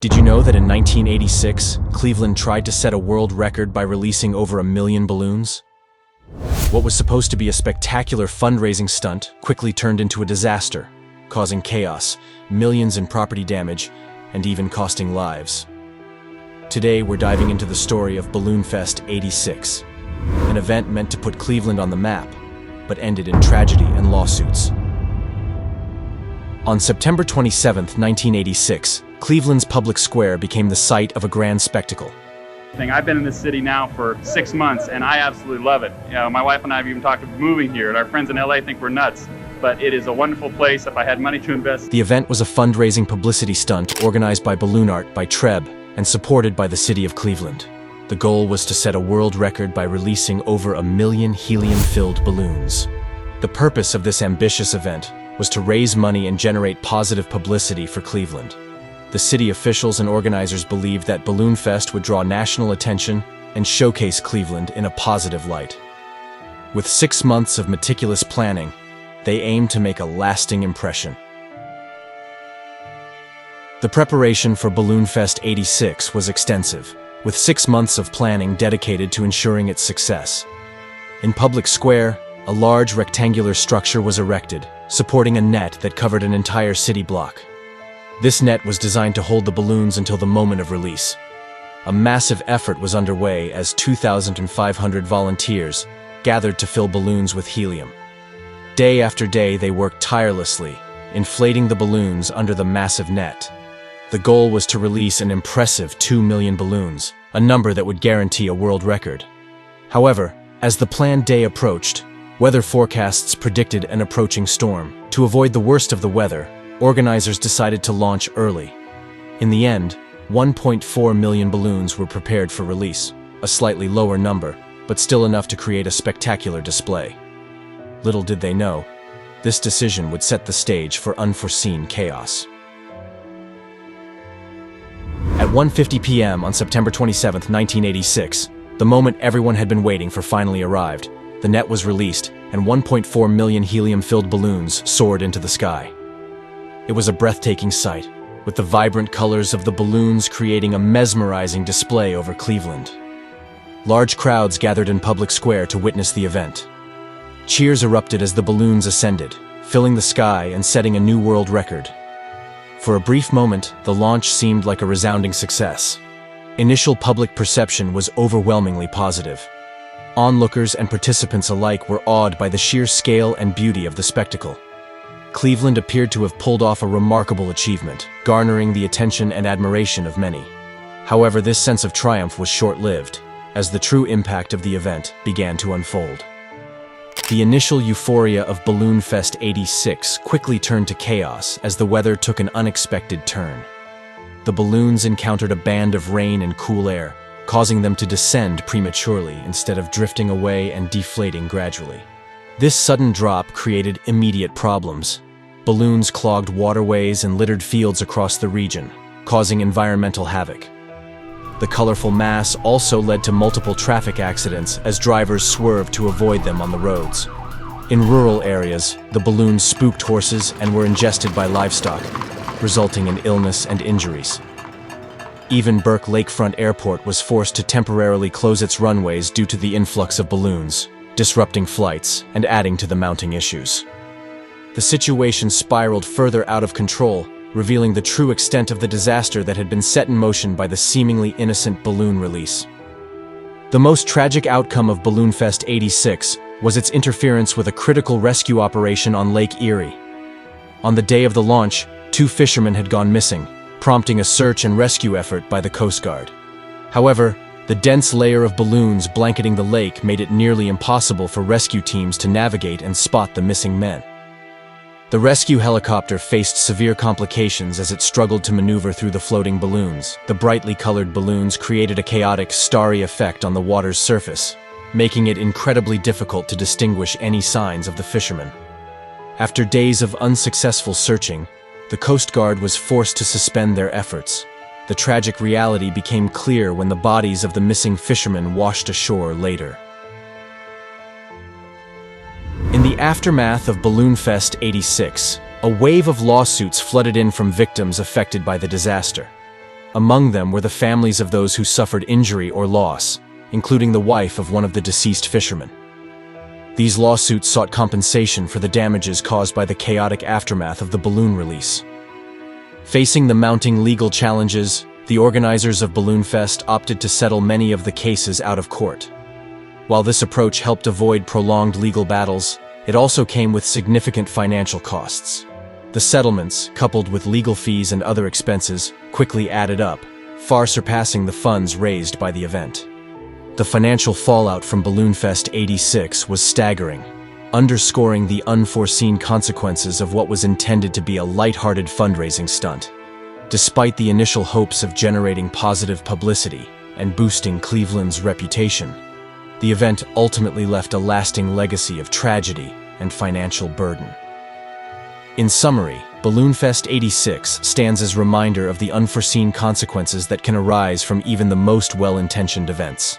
Did you know that in 1986, Cleveland tried to set a world record by releasing over 1 million balloons? What was supposed to be a spectacular fundraising stunt quickly turned into a disaster, causing chaos, millions in property damage, and even costing lives. Today, we're diving into the story of Balloonfest '86, an event meant to put Cleveland on the map, but ended in tragedy and lawsuits. On September 27, 1986, Cleveland's public square became the site of a grand spectacle. I've been in this city now for 6 months and I absolutely love it. My wife and I have even talked about moving here, and our friends in LA think we're nuts, but it is a wonderful place if I had money to invest. The event was a fundraising publicity stunt organized by Balloon Art by Treb and supported by the city of Cleveland. The goal was to set a world record by releasing over 1 million helium-filled balloons. The purpose of this ambitious event was to raise money and generate positive publicity for Cleveland. The city officials and organizers believed that Balloonfest would draw national attention and showcase Cleveland in a positive light. With 6 months of meticulous planning, they aimed to make a lasting impression. The preparation for Balloonfest '86 was extensive, with 6 months of planning dedicated to ensuring its success. In Public Square, a large rectangular structure was erected, supporting a net that covered an entire city block. This net was designed to hold the balloons until the moment of release. A massive effort was underway as 2,500 volunteers gathered to fill balloons with helium. Day after day, they worked tirelessly, inflating the balloons under the massive net. The goal was to release an impressive 2 million balloons, a number that would guarantee a world record. However, as the planned day approached, weather forecasts predicted an approaching storm. To avoid the worst of the weather, organizers decided to launch early. In the end, 1.4 million balloons were prepared for release, a slightly lower number, but still enough to create a spectacular display. Little did they know, this decision would set the stage for unforeseen chaos. At 1:50 p.m. on September 27, 1986, the moment everyone had been waiting for finally arrived. The net was released, and 1.4 million helium-filled balloons soared into the sky. It was a breathtaking sight, with the vibrant colors of the balloons creating a mesmerizing display over Cleveland. Large crowds gathered in Public Square to witness the event. Cheers erupted as the balloons ascended, filling the sky and setting a new world record. For a brief moment, the launch seemed like a resounding success. Initial public perception was overwhelmingly positive. Onlookers and participants alike were awed by the sheer scale and beauty of the spectacle. Cleveland appeared to have pulled off a remarkable achievement, garnering the attention and admiration of many. However, this sense of triumph was short-lived, as the true impact of the event began to unfold. The initial euphoria of Balloonfest '86 quickly turned to chaos as the weather took an unexpected turn. The balloons encountered a band of rain and cool air, causing them to descend prematurely instead of drifting away and deflating gradually. This sudden drop created immediate problems. Balloons clogged waterways and littered fields across the region, causing environmental havoc. The colorful mass also led to multiple traffic accidents as drivers swerved to avoid them on the roads. In rural areas, the balloons spooked horses and were ingested by livestock, resulting in illness and injuries. Even Burke Lakefront Airport was forced to temporarily close its runways due to the influx of balloons, disrupting flights and adding to the mounting issues. The situation spiraled further out of control, revealing the true extent of the disaster that had been set in motion by the seemingly innocent balloon release. The most tragic outcome of Balloonfest '86 was its interference with a critical rescue operation on Lake Erie. On the day of the launch, 2 fishermen had gone missing, prompting a search and rescue effort by the Coast Guard. However, the dense layer of balloons blanketing the lake made it nearly impossible for rescue teams to navigate and spot the missing men. The rescue helicopter faced severe complications as it struggled to maneuver through the floating balloons. The brightly colored balloons created a chaotic, starry effect on the water's surface, making it incredibly difficult to distinguish any signs of the fishermen. After days of unsuccessful searching, the Coast Guard was forced to suspend their efforts. The tragic reality became clear when the bodies of the missing fishermen washed ashore later. In the aftermath of Balloonfest '86, a wave of lawsuits flooded in from victims affected by the disaster. Among them were the families of those who suffered injury or loss, including the wife of one of the deceased fishermen. These lawsuits sought compensation for the damages caused by the chaotic aftermath of the balloon release. Facing the mounting legal challenges, the organizers of Balloonfest opted to settle many of the cases out of court. While this approach helped avoid prolonged legal battles, it also came with significant financial costs. The settlements, coupled with legal fees and other expenses, quickly added up, far surpassing the funds raised by the event. The financial fallout from Balloonfest '86 was staggering, underscoring the unforeseen consequences of what was intended to be a lighthearted fundraising stunt. Despite the initial hopes of generating positive publicity and boosting Cleveland's reputation, the event ultimately left a lasting legacy of tragedy and financial burden. In summary, Balloonfest '86 stands as a reminder of the unforeseen consequences that can arise from even the most well-intentioned events.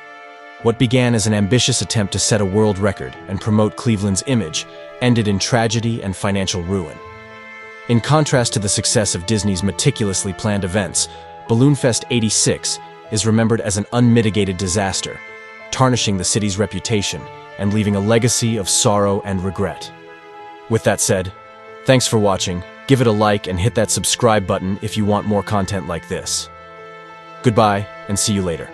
What began as an ambitious attempt to set a world record and promote Cleveland's image ended in tragedy and financial ruin. In contrast to the success of Disney's meticulously planned events, Balloonfest '86 is remembered as an unmitigated disaster, tarnishing the city's reputation and leaving a legacy of sorrow and regret. With that said, thanks for watching. Give it a like and hit that subscribe button if you want more content like this. Goodbye, and see you later.